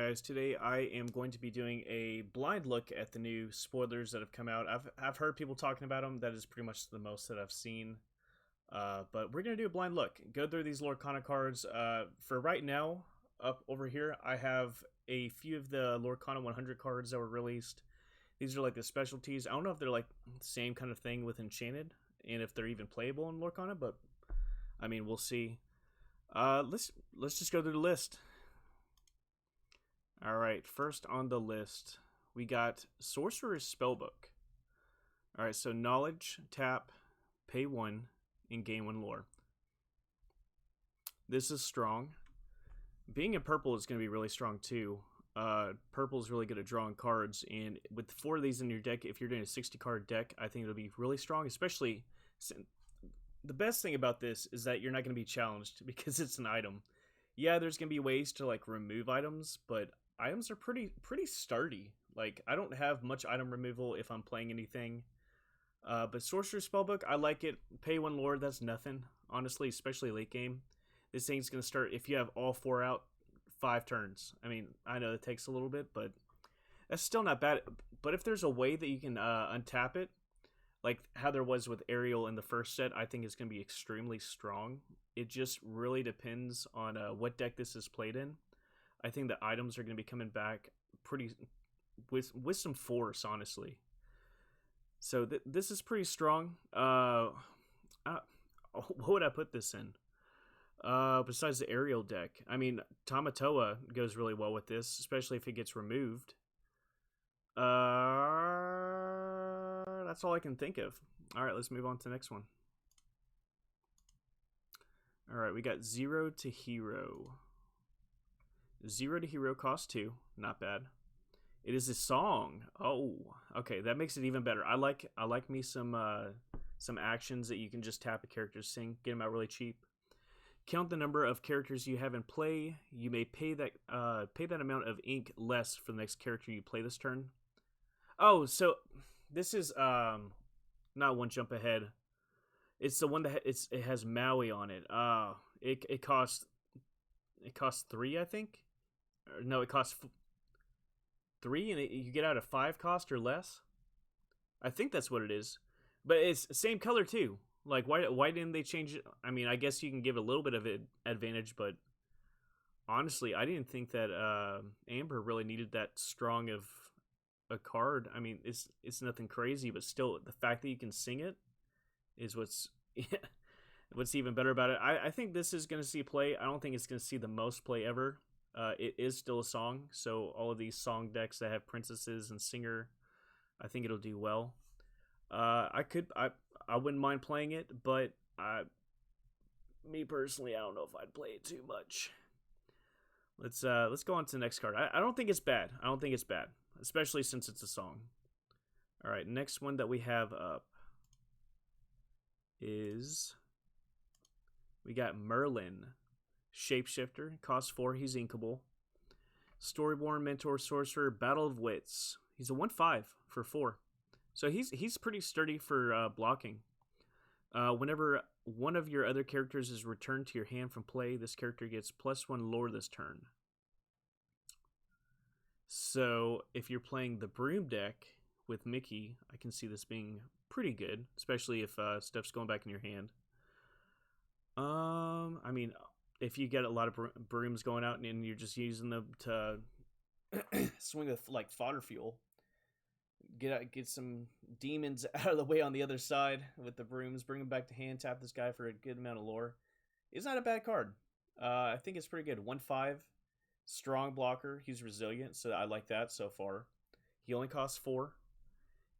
guys, today I am going to be doing a blind look at the new spoilers that have come out. I've heard people talking about them. That is pretty much the most that I've seen. But we're going to do a blind look. Go through these Lorcana cards. For right now, up over here, I have a few of the Lorcana 100 cards that were released. These are like the specialties. I don't know if they're like the same kind of thing with Enchanted, and if they're even playable in Lorcana, but I mean, we'll see. Let's just go through the list. Alright, first on the list, we got Sorcerer's Spellbook. Alright, so knowledge, tap, pay 1, and gain 1 lore. This is strong. Being in purple is going to be really strong too. Purple is really good at drawing cards, and with 4 of these in your deck, if you're doing a 60 card deck, I think it'll be really strong, especially the best thing about this is that you're not going to be challenged because it's an item. Yeah, there's going to be ways to like remove items, but items are pretty sturdy. Like, I don't have much item removal if I'm playing anything. But Sorcerer's Spellbook, I like it. Pay 1 lore, that's nothing, honestly, especially late game. This thing's going to start, if you have all 4 out, 5 turns. I mean, I know it takes a little bit, but that's still not bad. But if there's a way that you can untap it, like how there was with Ariel in the first set, I think it's going to be extremely strong. It just really depends on what deck this is played in. I think the items are going to be coming back pretty with some force, honestly. So this is pretty strong. What would I put this in? Besides the Ariel deck, I mean, Tamatoa goes really well with this, especially if it gets removed. That's all I can think of. All right, let's move on to the next one. All right, we got Zero to Hero. Zero to Hero costs 2, not bad. It is a song. Oh, okay, that makes it even better. I like me some actions that you can just tap a character, sing, get them out really cheap. Count the number of characters you have in play. You may pay that amount of ink less for the next character you play this turn. Oh, so this is not one jump ahead. It's the one that it has Maui on it. It costs 3, I think. No, it costs 3, and you get out a 5 cost or less. I think that's what it is, but it's the same color too. Like, why didn't they change it? I mean, I guess you can give a little bit of an advantage, but honestly, I didn't think that Amber really needed that strong of a card. I mean, it's nothing crazy, but still, the fact that you can sing it is what's even better about it. I think this is going to see play. I don't think it's going to see the most play ever. It is still a song, so all of these song decks that have princesses and singer, I think it'll do well. I wouldn't mind playing it, but me personally, I don't know if I'd play it too much. Let's go on to the next card. I don't think it's bad. I don't think it's bad, especially since it's a song. All right, next one that we have up is we got Merlin. Shapeshifter, cost 4, he's inkable. Storyborn, Mentor, Sorcerer, Battle of Wits. He's a 1/5 for 4. So he's pretty sturdy for blocking. Whenever one of your other characters is returned to your hand from play, this character gets +1 lore this turn. So if you're playing the Broom deck with Mickey, I can see this being pretty good, especially if stuff's going back in your hand. I mean, if you get a lot of brooms going out and you're just using them to swing with like fodder fuel, get some demons out of the way on the other side with the brooms, bring them back to hand, tap this guy for a good amount of lore. It's not a bad card. I think it's pretty good. 1/5, strong blocker. He's resilient, so I like that so far. He only costs 4,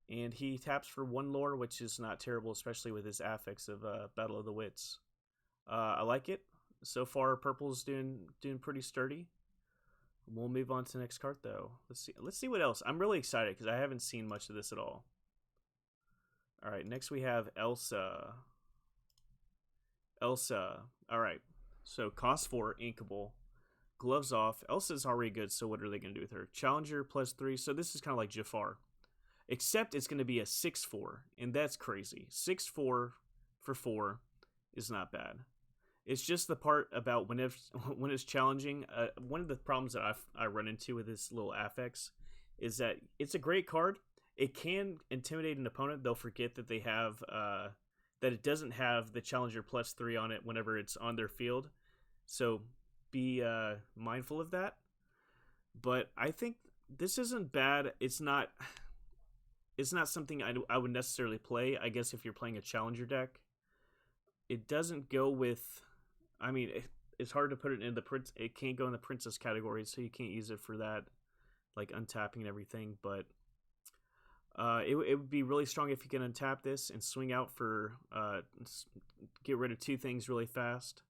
and he taps for 1 lore, which is not terrible, especially with his affix of Battle of the Wits. I like it. So far, purple's doing pretty sturdy. We'll move on to the next card, though. Let's see what else. I'm really excited because I haven't seen much of this at all. All right, next we have Elsa. Elsa. All right, so cost 4, inkable. Gloves off. Elsa's already good, so what are they going to do with her? Challenger +3, so this is kind of like Jafar. Except it's going to be a 6/4, and that's crazy. 6/4 for 4 is not bad. It's just the part about when when it's challenging. One of the problems that I run into with this little affix is that it's a great card. It can intimidate an opponent. They'll forget that they have that it doesn't have the challenger +3 on it whenever it's on their field. So be mindful of that. But I think this isn't bad. It's not something I would necessarily play. I guess if you're playing a challenger deck, it doesn't go with. I mean, it's hard to put it in the prince. It can't go in the princess category, so you can't use it for that, like untapping and everything. But it would be really strong if you can untap this and swing out for get rid of 2 things really fast.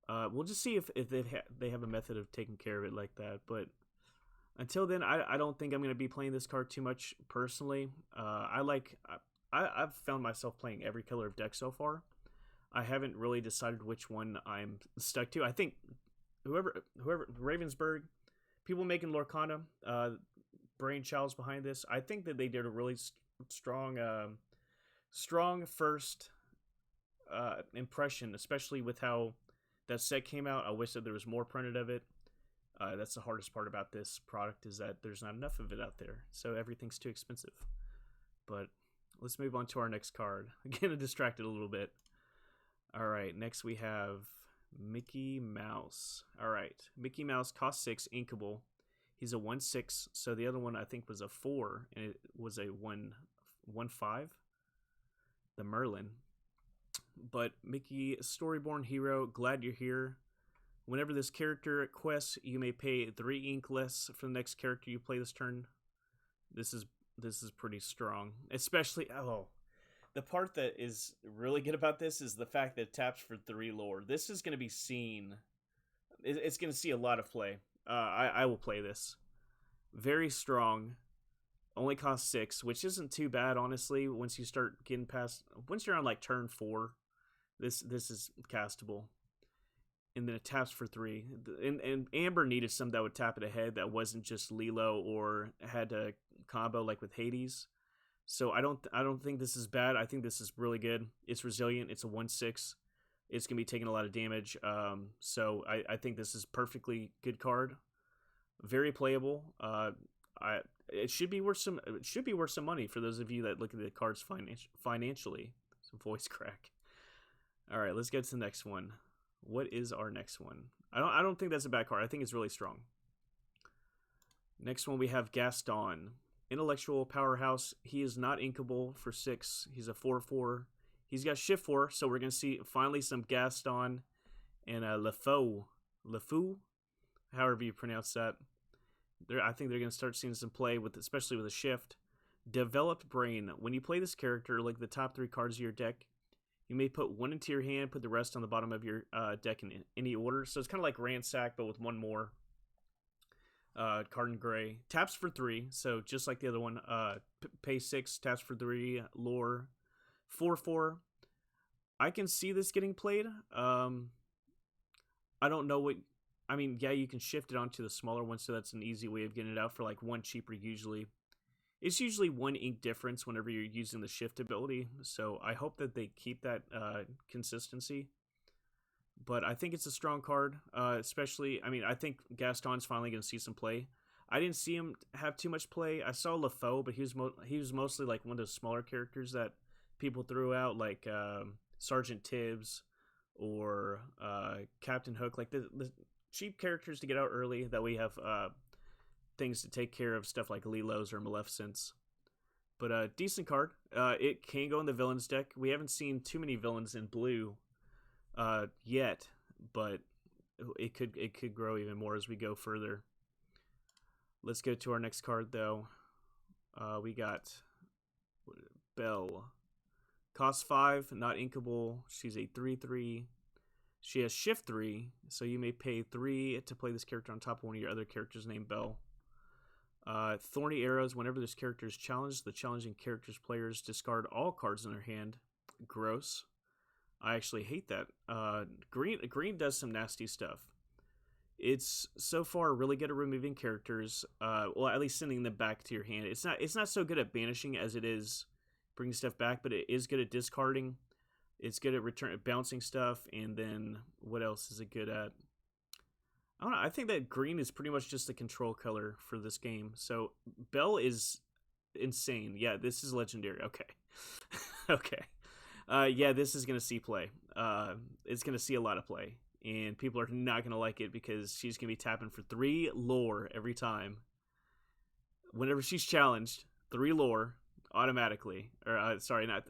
We'll just see if they have a method of taking care of it like that. But until then, I don't think I'm going to be playing this card too much personally. I've found myself playing every color of deck so far. I haven't really decided which one I'm stuck to. I think whoever Ravensburg, people making Lorcana, brainchilds behind this. I think that they did a really strong first impression, especially with how that set came out. I wish that there was more printed of it. That's the hardest part about this product, is that there's not enough of it out there, so everything's too expensive. But let's move on to our next card. Getting distracted a little bit. All right, next we have Mickey Mouse. All right, Mickey Mouse costs 6, inkable. He's a 1/6, so the other one I think was a 4, and it was a 1/5. The Merlin. But Mickey, Storyborn Hero, glad you're here. Whenever this character quests, you may pay 3 ink less for the next character you play this turn. This is pretty strong, especially the part that is really good about this is the fact that it taps for 3 lore. This is going to be seen. It's going to see a lot of play. I will play this. Very strong. Only costs 6, which isn't too bad, honestly. Once you start getting past, once you're on like turn 4, this is castable. And then it taps for 3. And Amber needed some that would tap it ahead that wasn't just Lilo or had a combo like with Hades. So I don't think this is bad. I think this is really good. It's resilient. It's a 1/6. It's gonna be taking a lot of damage. So I think this is perfectly good card. Very playable. It should be worth some money for those of you that look at the cards financially. Some voice crack. All right, let's get to the next one. What is our next one? I don't think that's a bad card. I think it's really strong. Next one we have Gaston. Intellectual powerhouse. He is not inkable for 6. He's a 4/4. He's got shift 4, so we're gonna see finally some Gaston and LeFou, however you pronounce that. I think they're gonna start seeing some play with, especially with a shift. Developed Brain. When you play this character, like the top 3 cards of your deck, you may put 1 into your hand, put the rest on the bottom of your deck in any order. So it's kind of like Ransack, but with 1 more. Card in gray. Taps for 3, so just like the other one. Pay 6, taps for 3, lore. 4/4. I can see this getting played. I don't know what... I mean, yeah, you can shift it onto the smaller one, so that's an easy way of getting it out for like 1 cheaper usually. It's usually 1 ink difference whenever you're using the shift ability, so I hope that they keep that consistency. But I think it's a strong card, especially... I mean, I think Gaston's finally going to see some play. I didn't see him have too much play. I saw LeFou, but he was mostly like one of those smaller characters that people threw out, like Sergeant Tibbs or Captain Hook. Like the cheap characters to get out early, that we have things to take care of, stuff like Lilo's or Maleficent's. But decent card. It can go in the villains deck. We haven't seen too many villains in blue yet, but it could grow even more as we go further. Let's go to our next card, though. We got Belle. Costs 5, not inkable. She's a 3/3. She has shift 3, so you may pay 3 to play this character on top of one of your other characters named Belle. Thorny Arrows. Whenever this character is challenged, the challenging character's players discard all cards in their hand. Gross. I actually hate that. Green does some nasty stuff. It's so far really good at removing characters. Well, at least sending them back to your hand. It's not so good at banishing as it is bringing stuff back, but it is good at discarding. It's good at bouncing stuff, and then what else is it good at? I don't know. I think that green is pretty much just the control color for this game. So Belle is insane. Yeah, this is legendary. Okay. Okay. Yeah, this is gonna see play. It's gonna see a lot of play, and people are not gonna like it because she's gonna be tapping for 3 lore every time. Whenever she's challenged, 3 lore automatically. Or sorry, not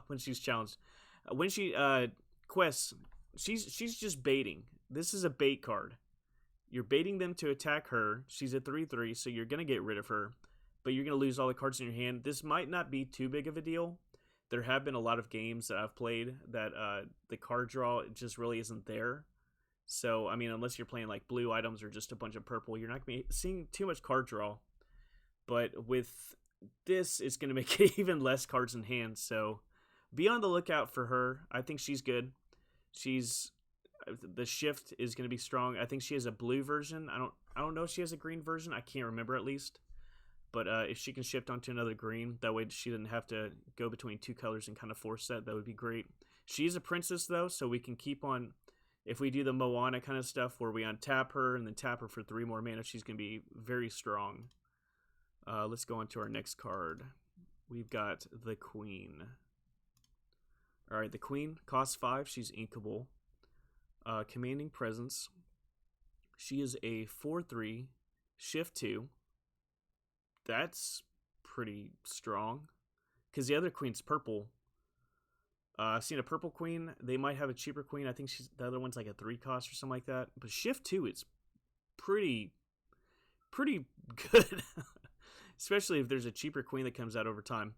when she's challenged. When she quests, she's just baiting. This is a bait card. You're baiting them to attack her. She's a 3/3, so you're gonna get rid of her, but you're gonna lose all the cards in your hand. This might not be too big of a deal. There have been a lot of games that I've played that the card draw just really isn't there. So, I mean, unless you're playing like blue items or just a bunch of purple, you're not going to be seeing too much card draw. But with this, it's going to make it even less cards in hand. So, be on the lookout for her. I think she's good. The shift is going to be strong. I think she has a blue version. I don't know if she has a green version. I can't remember at least. But if she can shift onto another green, that way she doesn't have to go between 2 colors and kind of force that would be great. She's a princess, though, so we can keep on, if we do the Moana kind of stuff where we untap her and then tap her for 3 more mana, she's going to be very strong. Let's go on to our next card. We've got the Queen. All right, the Queen costs 5. She's inkable. Commanding Presence. She is a 4/3, shift 2. That's pretty strong, because the other queen's purple. I've seen a purple queen. They might have a cheaper queen. I think the other one's like a 3 cost or something like that. But shift 2 is pretty good, especially if there's a cheaper queen that comes out over time.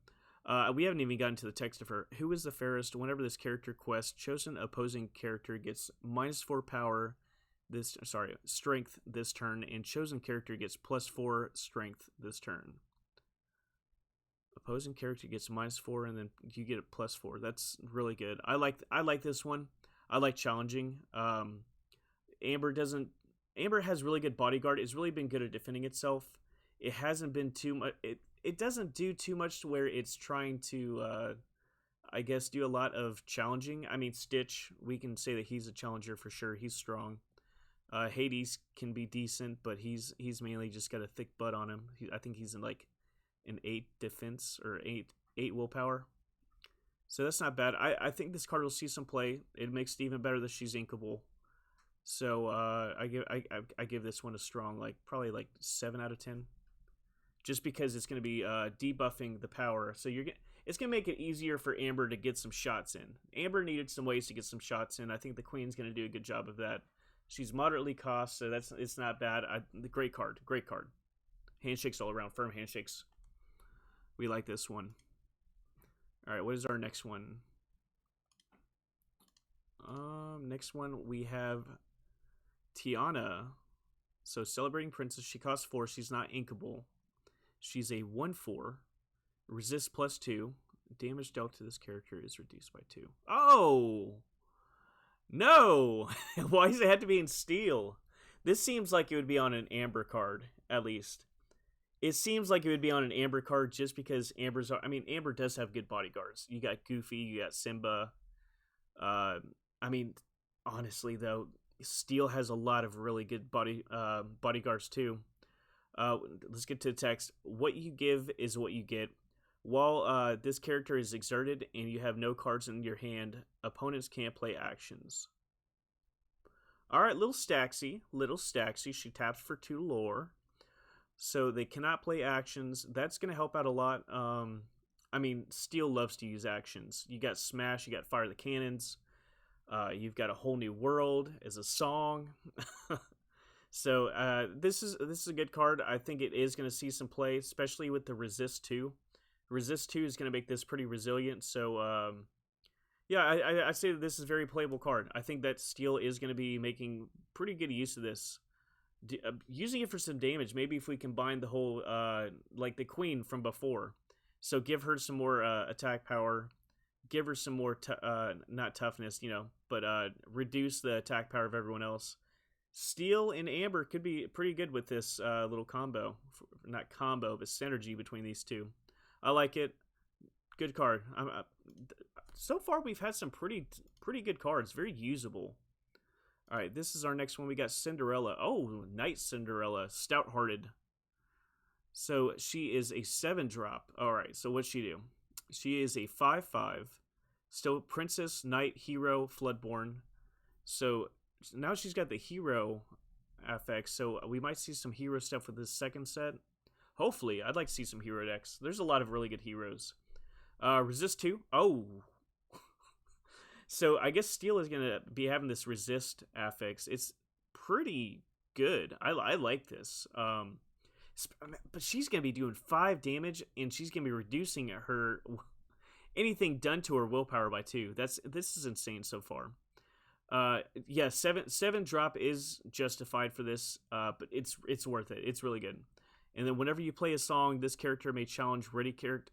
We haven't even gotten to the text of her. Who is the fairest? Whenever this character quests, chosen opposing character gets -4 power. Strength this turn, and chosen character gets +4 strength this turn. Opposing character gets -4, and then you get a +4. That's really good. I like this one. I like challenging. Amber has really good bodyguard. It's really been good at defending itself. It hasn't been too much. It doesn't do too much to where it's trying to I guess do a lot of challenging. I mean, Stitch, we can say that he's a challenger for sure. He's strong. Hades can be decent, but he's mainly just got a thick butt on him. I think he's in like an 8 defense or 8 willpower. So that's not bad. I think this card will see some play. It makes it even better that she's inkable. So I give this one a strong, like probably like 7 out of 10. Just because it's going to be debuffing the power. So it's going to make it easier for Amber to get some shots in. Amber needed some ways to get some shots in. I think the Queen's going to do a good job of that. She's moderately cost, so it's not bad. Great card. Handshakes all around. Firm handshakes. We like this one. All right, what is our next one? Next one we have Tiana. So Celebrating Princess. She costs 4. She's not inkable. She's a 1/4. Resist +2. Damage dealt to this character is reduced by 2. Oh! No! Why does it have to be in steel? This seems like it would be on an Amber card, at least. It seems like it would be on an Amber card just because Amber does have good bodyguards. You got Goofy, you got Simba. I mean, honestly, though, Steel has a lot of really good bodyguards, too. Let's get to the text. What you give is what you get. While this character is exerted and you have no cards in your hand, opponents can't play actions. Alright, little Staxy. She taps for 2 lore. So they cannot play actions. That's going to help out a lot. I mean, Steel loves to use actions. You got Smash, you got Fire the Cannons. You've got A Whole New World as a song. So this is a good card. I think it is going to see some play, especially with the Resist 2. Resist 2 is going to make this pretty resilient. So, yeah, I say that this is a very playable card. I think that Steel is going to be making pretty good use of this. Using it for some damage. Maybe if we combine the whole, like the Queen from before. So give her some more attack power. Give her some more, not toughness, but reduce the attack power of everyone else. Steel and Amber could be pretty good with this little combo. Not combo, but synergy between these two. I like it. Good card. so far we've had some pretty good cards, very usable. All right, this is our next one. We got Cinderella. Oh, Night Cinderella, stout-hearted. So she is a 7-drop. All right, so what's she do? She is a 5/5, still princess, knight, hero, floodborn. So now she's got the hero affect. So we might see some hero stuff with this second set. Hopefully, I'd like to see some hero decks. There's a lot of really good heroes. Resist 2. Oh. So I guess Steel is going to be having this resist affix. It's pretty good. I like this. But she's going to be doing 5 damage, and she's going to be reducing her anything done to her willpower by 2. This is insane so far. Yeah, 7 drop is justified for this, but it's worth it. It's really good. And then whenever you play a song, this character may challenge ready character.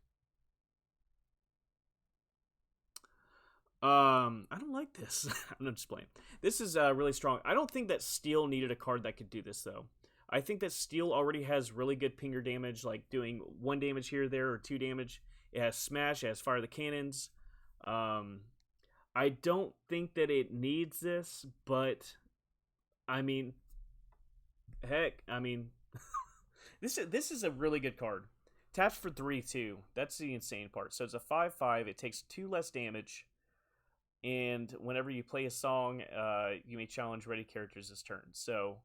I don't like this. I'm just playing. This is really strong. I don't think that Steel needed a card that could do this though. I think that Steel already has really good pinger damage, like doing 1 damage here, there, or 2 damage. It has Smash, it has Fire the Cannons. I don't think that it needs this, but I mean, heck, I mean, this is a really good card. Taps for 3 too. That's the insane part. So it's a 5/5. It takes 2 less damage, and whenever you play a song, you may challenge ready characters this turn. So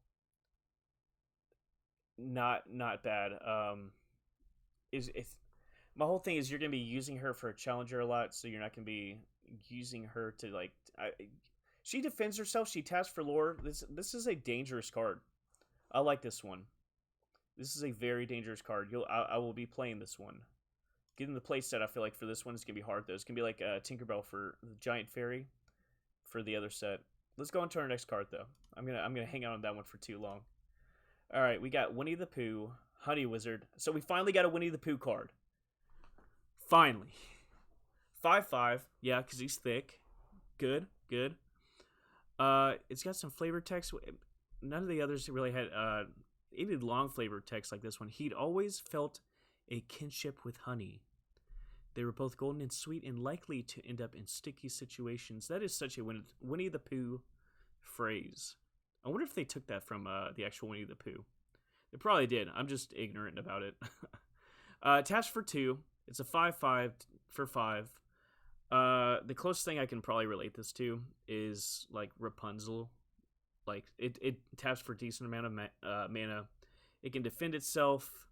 not bad. My whole thing is you're gonna be using her for a challenger a lot, so you're not gonna be using her to like. She defends herself. She taps for lore. This is a dangerous card. I like this one. This is a very dangerous card. I will be playing this one. Getting the play set, I feel like for this one is gonna be hard though. It's gonna be like Tinkerbell for the Giant Fairy for the other set. Let's go on to our next card though. I'm gonna hang out on that one for too long. All right, we got Winnie the Pooh, Honey Wizard. So we finally got a Winnie the Pooh card. Finally. 5/5. Yeah, because he's thick. Good. It's got some flavor text. None of the others really had any long flavor text like this one. He'd always felt a kinship with honey. They were both golden and sweet and likely to end up in sticky situations. That is such a Winnie the Pooh phrase. I wonder if they took that from the actual Winnie the Pooh. They probably did. I'm just ignorant about it. Taps for 2. It's a 5/5 for 5. The closest thing I can probably relate this to is like Rapunzel. Like it taps for a decent amount of mana. It can defend itself.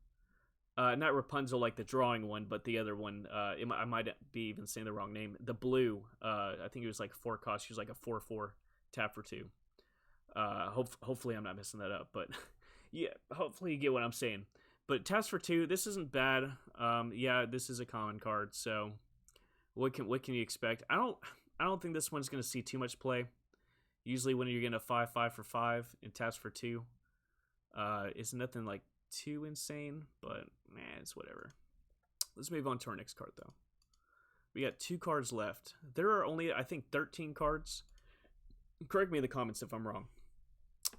Not Rapunzel like the drawing one, but the other one. I might be even saying the wrong name. The blue. I think it was like 4 cost. She was like a 4/4 tap for 2. Hopefully I'm not messing that up, but yeah, hopefully you get what I'm saying. But taps for 2, this isn't bad. Yeah, this is a common card, so what can you expect? I don't think this one's gonna see too much play. Usually when you're getting a 5/5 for 5 and taps for 2, it's nothing like too insane, but man, it's whatever. Let's move on to our next card though. We got 2 cards left. There are only, I think, 13 cards. Correct me in the comments if I'm wrong.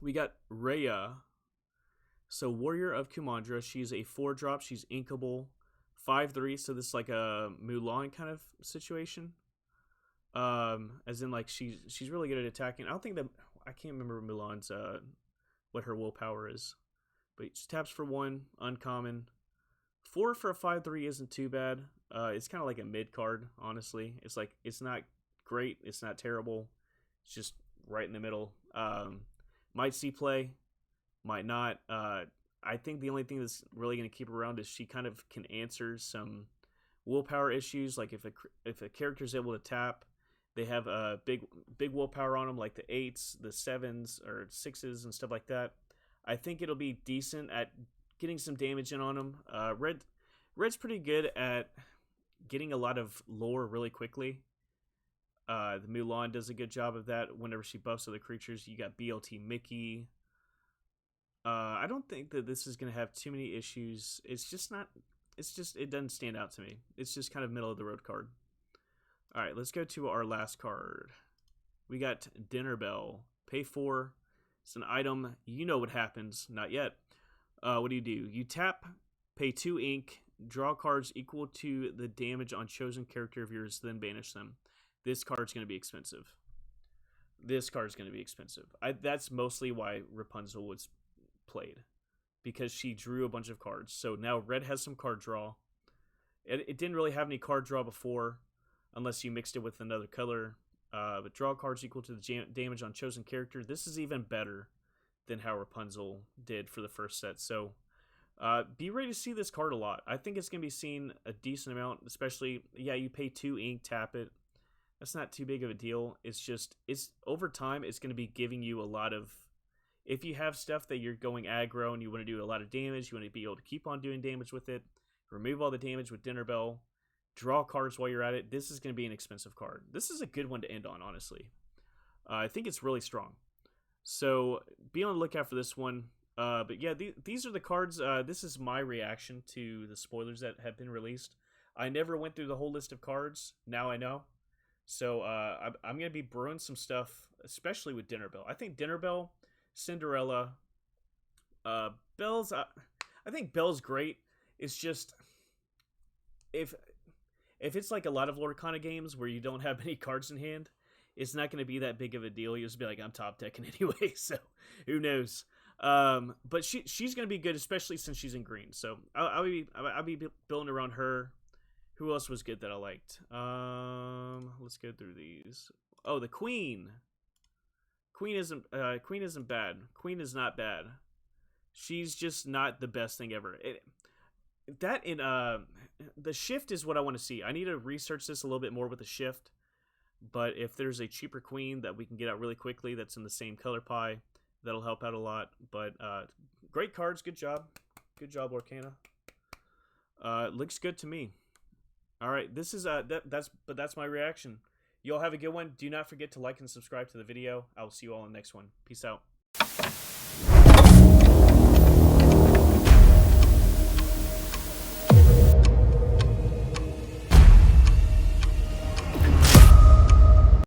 We got Rhea. So Warrior of Kumandra. She's a 4-drop. She's inkable. 5/3. So this is like a Mulan kind of situation. As in like she's really good at attacking. I can't remember Mulan's what her willpower is. But she taps for 1, uncommon. 4 for a 5/3 isn't too bad. It's kind of like a mid card, honestly. It's like it's not great, it's not terrible. It's just right in the middle. Might see play, might not. I think the only thing that's really going to keep her around is she kind of can answer some willpower issues. Like if a character's able to tap, they have a big willpower on them, like the 8s, the 7s, or 6s, and stuff like that. I think it'll be decent at getting some damage in on them. Red's pretty good at getting a lot of lore really quickly. The Mulan does a good job of that whenever she buffs other creatures. You got BLT Mickey. I don't think that this is going to have too many issues. It doesn't stand out to me. It's just kind of middle of the road card. All right, let's go to our last card. We got Dinner Bell. Pay 4. It's an item. You know what happens. Not yet. What do? You tap, pay 2 ink, draw cards equal to the damage on chosen character of yours, then banish them. this card's going to be expensive. This card's going to be expensive. That's mostly why Rapunzel was played, because she drew a bunch of cards. So now red has some card draw. It didn't really have any card draw before, unless you mixed it with another color. But draw cards equal to the damage on chosen character. This is even better than how Rapunzel did for the first set. So be ready to see this card a lot. I think it's going to be seen a decent amount, especially, yeah, you pay 2 ink, tap it. That's not too big of a deal. It's just, it's over time, it's going to be giving you a lot of, if you have stuff that you're going aggro and you want to do a lot of damage, you want to be able to keep on doing damage with it, remove all the damage with Dinner Bell, draw cards while you're at it, this is going to be an expensive card. This is a good one to end on, honestly. I think it's really strong. So be on the lookout for this one. But yeah, these are the cards. This is my reaction to the spoilers that have been released. I never went through the whole list of cards. Now I know. So I'm going to be brewing some stuff, especially with Dinner Bell. I think Dinner Bell, Cinderella, Belle's... I think Belle's great. It's just... If it's like a lot of Lorcana games where you don't have many cards in hand, it's not going to be that big of a deal. You'll just be like, I'm top decking anyway, so who knows. But she's going to be good, especially since she's in green. So I'll be building around her. Who else was good that I liked? Let's go through these. Oh, the Queen. Queen isn't bad. Queen is not bad. She's just not the best thing ever. The shift is what I want to see. I need to research this a little bit more with the shift. But if there's a cheaper queen that we can get out really quickly that's in the same color pie, that'll help out a lot. But great cards. Good job. Good job, Lorcana. Looks good to me. All right, this is that's my reaction. You all have a good one. Do not forget to like and subscribe to the video. I will see you all in the next one. Peace out.